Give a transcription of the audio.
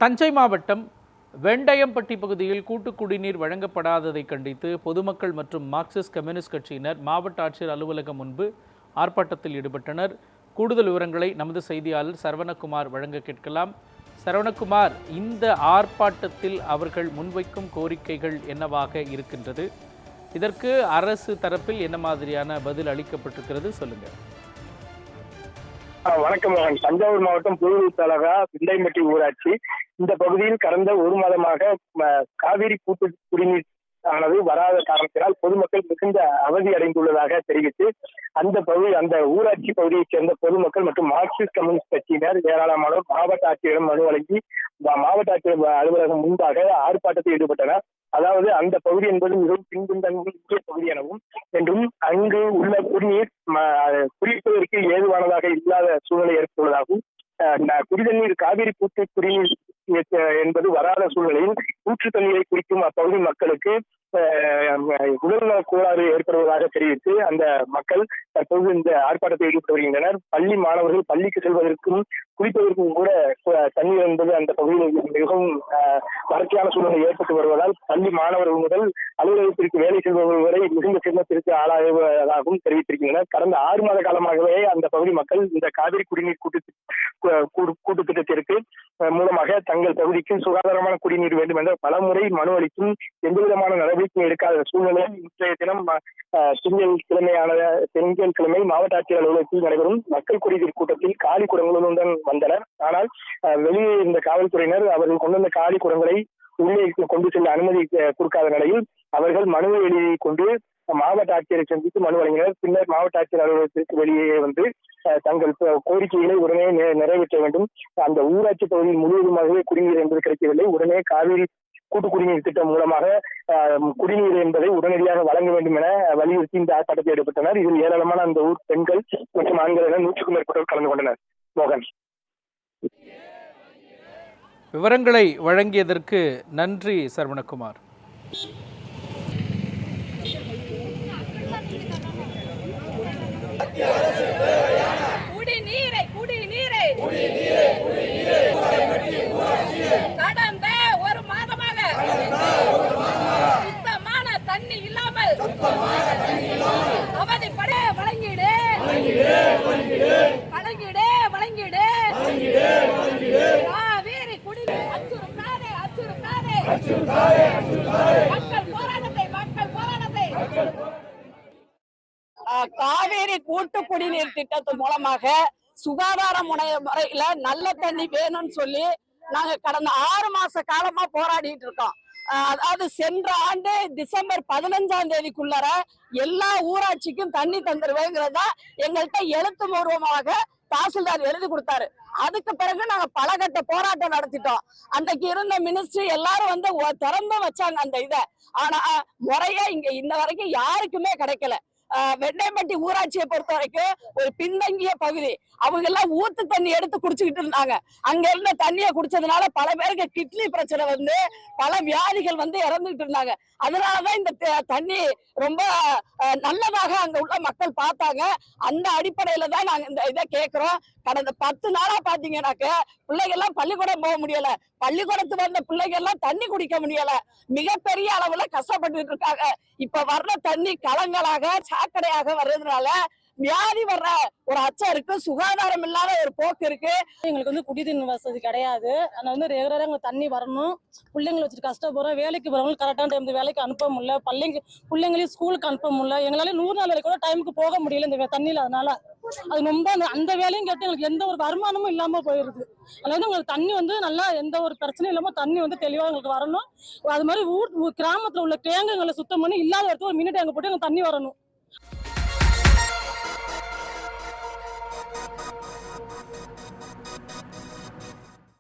தஞ்சை மாவட்டம் வெண்டயம்பட்டி பகுதியில் கூட்டு குடிநீர் வழங்கப்படாததை கண்டித்து பொதுமக்கள் மற்றும் மார்க்சிஸ்ட் கம்யூனிஸ்ட் கட்சியினர் மாவட்ட ஆட்சியர் அலுவலகம் முன்பு ஆர்ப்பாட்டத்தில் ஈடுபட்டனர். கூடுதல் விவரங்களை நமது செய்தியாளர் சரவணகுமார் வழங்க கேட்கலாம். சரவணகுமார், இந்த ஆர்ப்பாட்டத்தில் அவர்கள் முன்வைக்கும் கோரிக்கைகள் என்னவாக இருக்கின்றது? இதற்கு அரசு தரப்பில் என்ன மாதிரியான பதில் அளிக்கப்பட்டிருக்கிறது, சொல்லுங்க. வணக்கம். தஞ்சாவூர் மாவட்டம் புதுவை தாலுகா வெண்டயம்பட்டி ஊராட்சி. இந்த பகுதியில் கடந்த ஒரு மாதமாக காவிரி கூட்டு குடிநீர் ஆனது வராத காரணத்தினால் பொதுமக்கள் மிகுந்த அவதி அடைந்துள்ளதாக தெரிவித்து அந்த ஊராட்சி பகுதியைச் சேர்ந்த பொதுமக்கள் மற்றும் மார்க்சிஸ்ட் கம்யூனிஸ்ட் கட்சியினர் ஏராளமானோர் மாவட்ட ஆட்சியரிடம் மனு வழங்கி மாவட்ட ஆட்சியர் அலுவலகம் முன்பாக ஆர்ப்பாட்டத்தில் ஈடுபட்டனர். அதாவது அந்த பகுதி என்பது மிகவும் பின்தங்கிய பகுதி என்றும் அங்கு உள்ள குடிநீர் குடிப்பதற்கு ஏதுவானதாக இல்லாத சூழ்நிலை ஏற்பட்டுள்ளதாகவும் குடிநீர் காவிரி கூட்டு குடிநீர் என்பது வராத சூழ்நிலையில் ஊற்று தண்ணீரை குடிக்கும் அப்பகுதி மக்களுக்கு உடல்நல கோளாறு ஏற்படுவதாக தெரிவித்து அந்த மக்கள் தற்போது இந்த ஆர்ப்பாட்டத்தில் ஈடுபட்டு வருகின்றனர். பள்ளி மாணவர்கள் பள்ளிக்கு செல்வதற்கும் குடிப்பதற்கும் கூட தண்ணீர் என்பது அந்த பகுதியில் மிகவும் வறட்சியான சூழ்நிலை ஏற்பட்டு வருவதால் பள்ளி மாணவர்கள் முதல் அலுவலகத்திற்கு வேலை செல்பவர்கள் வரை மிகுந்த சிரமத்திற்கு ஆளாகுவதாகவும் தெரிவித்திருக்கின்றனர். கடந்த 6 மாத காலமாகவே அந்த பகுதி மக்கள் இந்த காவிரி குடிநீர் கூட்டு திட்டத்திற்கு மூலமாக தங்கள் பகுதிக்கு சுகாதாரமான குடிநீர் வேண்டும் என்ற பலமுறை மனு அளித்தும் எந்தவிதமான நடவடிக்கை எடுக்காத சூழ்நிலையில் இன்றைய தினம் திங்கட்கிழமை மாவட்ட ஆட்சியர் அலுவலகத்தில் நடைபெறும் மக்கள் குடிநீர் கூட்டத்தில் காலி குடங்களுடன் வந்தனர். ஆனால் வெளியே இருந்த காவல்துறையினர் அவர்கள் கொண்டு வந்த காலி குடங்களை உள்ளே கொண்டு செல்ல அனுமதி கொடுக்காத நிலையில் அவர்கள் மனுவை எழுதி கொண்டு மாவட்ட ஆட்சியரை சந்தித்து மனு வழங்கினர். பின்னர் மாவட்ட ஆட்சியர் அலுவலகத்திற்கு வெளியே வந்து தங்கள் கோரிக்கைகளை உடனே நிறைவேற்ற வேண்டும். அந்த ஊராட்சி பகுதியில் முழுவதுமாகவே குடிநீர் என்பது கிடைக்கவில்லை. உடனே காவிரி கூட்டு குடிநீர் திட்டம் மூலமாக குடிநீர் என்பதை உடனடியாக வழங்க வேண்டும் என வலியுறுத்தி இந்த ஆர்ப்பாட்டத்தில் ஈடுபட்டனர். இதில் ஏராளமான அந்த ஊர் பெண்கள் மற்றும் ஆண்கள் என 100க்கும் மேற்பட்டோர் கலந்து கொண்டனர். மோகன், விவரங்களை வழங்கியதற்கு நன்றி சரவணகுமார். கடந்த ஒரு மாதமாக சுத்தமான தண்ணி இல்லாமல் அவதிப்பட வழங்கிடு காவேரி குடிநீர் அச்சுறுத்தாதே மக்கள் போராட்டத்தை காவேரி கூட்டு குடிநீர் திட்டத்தின் மூலமாக சுகாதார முறையில நல்ல தண்ணி வேணும்னு சொல்லி நாங்க கடந்த 6 மாச காலமா போராடிட்டு இருக்கோம். அதாவது சென்ற ஆண்டு டிசம்பர் 15ஆம் தேதிக்குள்ளார எல்லா ஊராட்சிக்கும் தண்ணி தந்துருவேங்கிறதா எங்கள்கிட்ட எழுத்துப்பூர்வமாக தாசில்தார் எழுதி கொடுத்தாரு. அதுக்கு பிறகு நாங்க பல கட்ட போராட்டம் நடத்திட்டோம். அன்றைக்கு இருந்த மினிஸ்ட்ரி எல்லாரும் வந்து திறந்து வச்சாங்க அந்த இதை. ஆனா முறையா இங்க இன்ன வரைக்கும் யாருக்குமே கிடைக்கல. வெண்டயம்பட்டி ஊராட்சியை பொறுத்த வரைக்கும் ஒரு பின்தங்கிய பகுதி. அவங்க எல்லாம் ஊத்து தண்ணி எடுத்து குடிச்சுக்கிட்டு இருந்தாங்க. அங்க இருந்த தண்ணியை குடிச்சதுனால பல பேருக்கு கிட்னி பிரச்சனை வந்து பல வியாதிகள் வந்து இறந்துகிட்டு இருந்தாங்க. அதனாலதான் இந்த தண்ணி ரொம்ப நல்லதாக அங்க உள்ள மக்கள் பார்த்தாங்க. அந்த அடிப்படையில தான் நாங்க இந்த இதை கேட்கிறோம். கடந்த 10 நாளா பாத்தீங்கன்னாக்க பிள்ளைகள் எல்லாம் பள்ளிக்கூடம் போக முடியல. பள்ளிக்கூடத்துக்கு வந்த பிள்ளைகள் எல்லாம் தண்ணி குடிக்க முடியல. மிகப்பெரிய அளவுல கஷ்டப்பட்டு இருக்காங்க. இப்ப வர்ற தண்ணி கலங்களாக சாக்கடையாக வர்றதுனால வியாதி வர்ற ஒரு அச்சம் இருக்கு. சுகாதாரம் இல்லாத ஒரு போக்கு இருக்கு. எங்களுக்கு வந்து குடிநீர் வசதி கிடையாது. ஆனா வந்து ரெகுலரா எங்களுக்கு தண்ணி வரணும். பிள்ளைங்களை வச்சுட்டு கஷ்டப்படுறோம். வேலைக்கு போறவங்களுக்கு கரெக்டான டைம் வேலைக்கு அனுப்ப முடியல. பிள்ளைங்களையும் ஸ்கூலுக்கு அனுப்ப முடியல. எங்களால 100 நாள் வேலை கூட டைமுக்கு போக முடியல இந்த தண்ணியில. அதனால அது ரொம்ப அந்த வேலையும் கேட்டு எங்களுக்கு எந்த ஒரு வருமானமும் இல்லாம போயிருது. அதுல வந்து உங்களுக்கு தண்ணி வந்து நல்லா எந்த ஒரு பிரச்சனையும் இல்லாம தண்ணி வந்து தெளிவா எங்களுக்கு வரணும். அது மாதிரி கிராமத்துல உள்ள டேங்குகளை சுத்தம் பண்ணி இல்லாத இடத்துல ஒரு மினி டேங்கு போட்டு எங்களுக்கு தண்ணி வரணும்.